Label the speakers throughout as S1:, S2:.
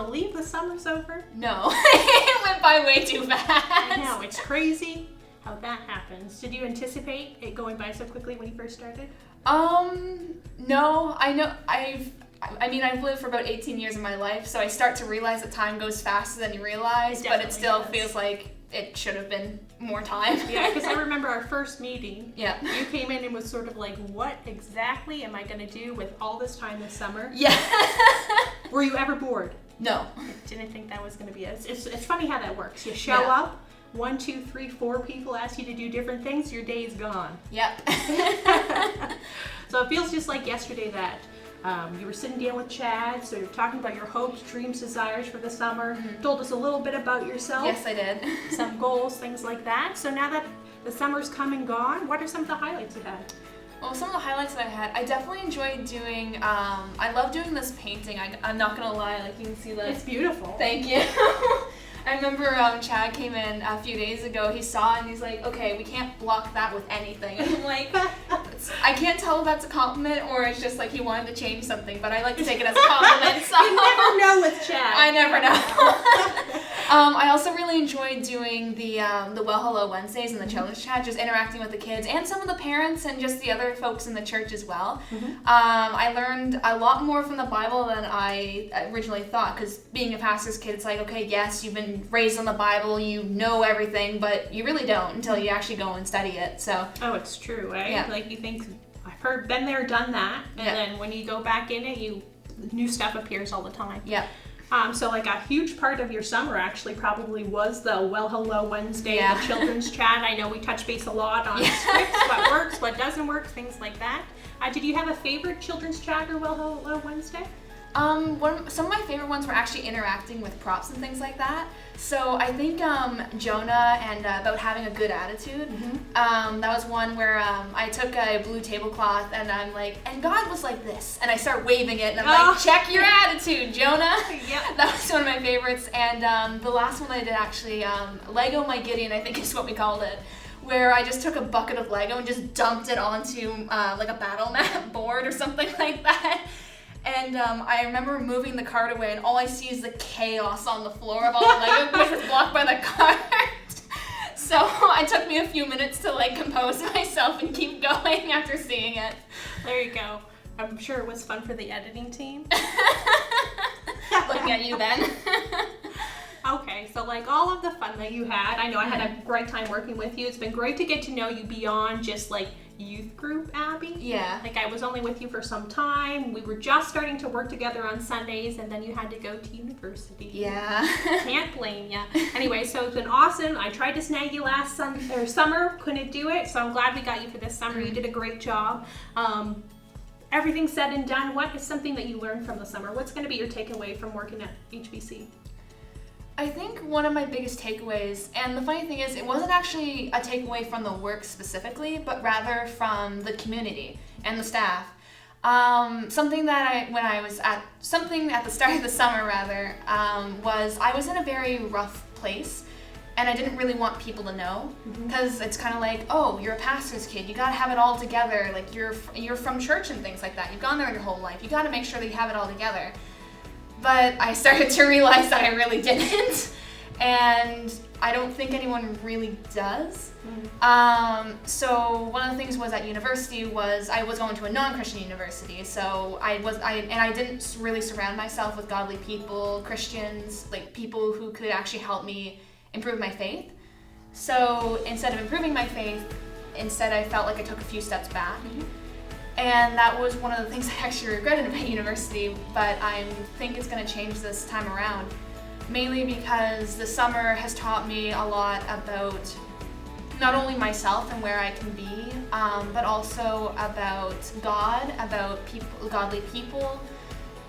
S1: believe the summer's over?
S2: No. It went by way too fast.
S1: I know, it's crazy how that happens. Did you anticipate it going by so quickly when you first started?
S2: No. I know I've lived for about 18 years of my life, so I start to realize that time goes faster than you realize, but it still feels like it should have been more time.
S1: Yeah, because I remember our first meeting.
S2: Yeah.
S1: You came in and was sort of like, what exactly am I going to do with all this time this summer?
S2: Yeah.
S1: Were you ever bored?
S2: No.
S1: I didn't think that was going to be it. It's funny how that works. You show up, 1, 2, 3, 4 people ask you to do different things, your day is gone.
S2: Yep.
S1: So it feels just like yesterday that you were sitting down with Chad, so you're talking about your hopes, dreams, desires for the summer. Mm-hmm. Told us a little bit about yourself.
S2: Yes, I did.
S1: Some goals, things like that. So now that the summer's come and gone, what are some of the highlights you had?
S2: Well, some of the highlights that I had, I definitely enjoyed doing, I love doing this painting. I'm not going to lie, like you can see this.
S1: It's beautiful.
S2: Thank you. I remember Chad came in a few days ago, he saw it and he's like, okay, we can't block that with anything. And I'm like, I can't tell if that's a compliment or it's just like he wanted to change something, but I like to take it as a compliment. So.
S1: You never know with Chad.
S2: I never know. I also really enjoyed doing the Well Hello Wednesdays and the Children's Chat, just interacting with the kids and some of the parents and just the other folks in the church as well. Mm-hmm. I learned a lot more from the Bible than I originally thought, because being a pastor's kid, it's like, okay, yes, you've been raised on the Bible, you know everything, but you really don't until you actually go and study it. So. Oh,
S1: it's true, right?
S2: Yeah.
S1: Like you think, I've been there, done that, and then when you go back in it, new stuff appears all the time.
S2: Yeah.
S1: So like a huge part of your summer actually probably was the Well Hello Wednesday, the Children's Chat. I know we touch base a lot on scripts, what works, what doesn't work, things like that. Did you have a favorite Children's Chat or Well Hello Wednesday?
S2: Some of my favorite ones were actually interacting with props and things like that. So I think Jonah and about having a good attitude. Mm-hmm. That was one where I took a blue tablecloth and I'm like, and God was like this, and I start waving it and I'm like, check your attitude, Jonah. Yeah. That was one of my favorites. And the last one I did actually, Lego My Gideon, I think is what we called it, where I just took a bucket of Lego and just dumped it onto like a battle map board or something like that. And I remember moving the cart away, and all I see is the chaos on the floor of all the Lego because it's blocked by the cart. So it took me a few minutes to like compose myself and keep going after seeing it.
S1: There you go. I'm sure it was fun for the editing team.
S2: Looking at you then.
S1: Okay, so like all of the fun that you had, I know I had a great time working with you. It's been great to get to know you beyond just like youth group, Abbie.
S2: Yeah.
S1: Like I was only with you for some time. We were just starting to work together on Sundays, and then you had to go to university.
S2: Yeah.
S1: Can't blame ya. Anyway, so it's been awesome. I tried to snag you last summer, couldn't do it, so I'm glad we got you for this summer. You did a great job. Everything said and done, what is something that you learned from the summer? What's going to be your takeaway from working at HBC?
S2: I think one of my biggest takeaways, and the funny thing is, it wasn't actually a takeaway from the work specifically, but rather from the community and the staff. Something at the start of the summer was I was in a very rough place, and I didn't really want people to know, because it's kind of like, oh, you're a pastor's kid, you gotta have it all together, like you're from church and things like that, you've gone there your whole life, you gotta make sure that you have it all together. But I started to realize that I really didn't, and I don't think anyone really does. So one of the things was at university was I was going to a non-Christian university, so I didn't really surround myself with godly people, Christians, like people who could actually help me improve my faith. So instead of improving my faith, I felt like I took a few steps back. And that was one of the things I actually regretted about university, but I think it's going to change this time around. Mainly because the summer has taught me a lot about not only myself and where I can be, but also about God, about people, godly people.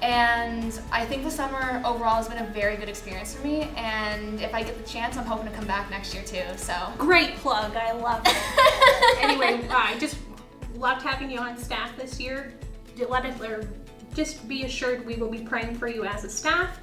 S2: And I think the summer overall has been a very good experience for me, and if I get the chance, I'm hoping to come back next year too, so.
S1: Great plug, I love it. Anyway, I just loved having you on staff this year. just be assured we will be praying for you as a staff.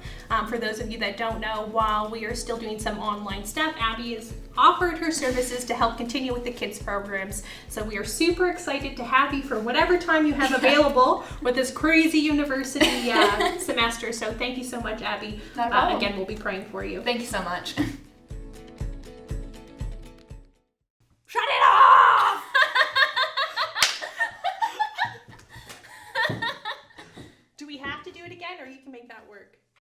S1: For those of you that don't know, while we are still doing some online stuff, Abbie has offered her services to help continue with the kids programs. So we are super excited to have you for whatever time you have available with this crazy university semester. So thank you so much, Abbie.
S2: Not at all.
S1: Again, we'll be praying for you.
S2: Thank you so much.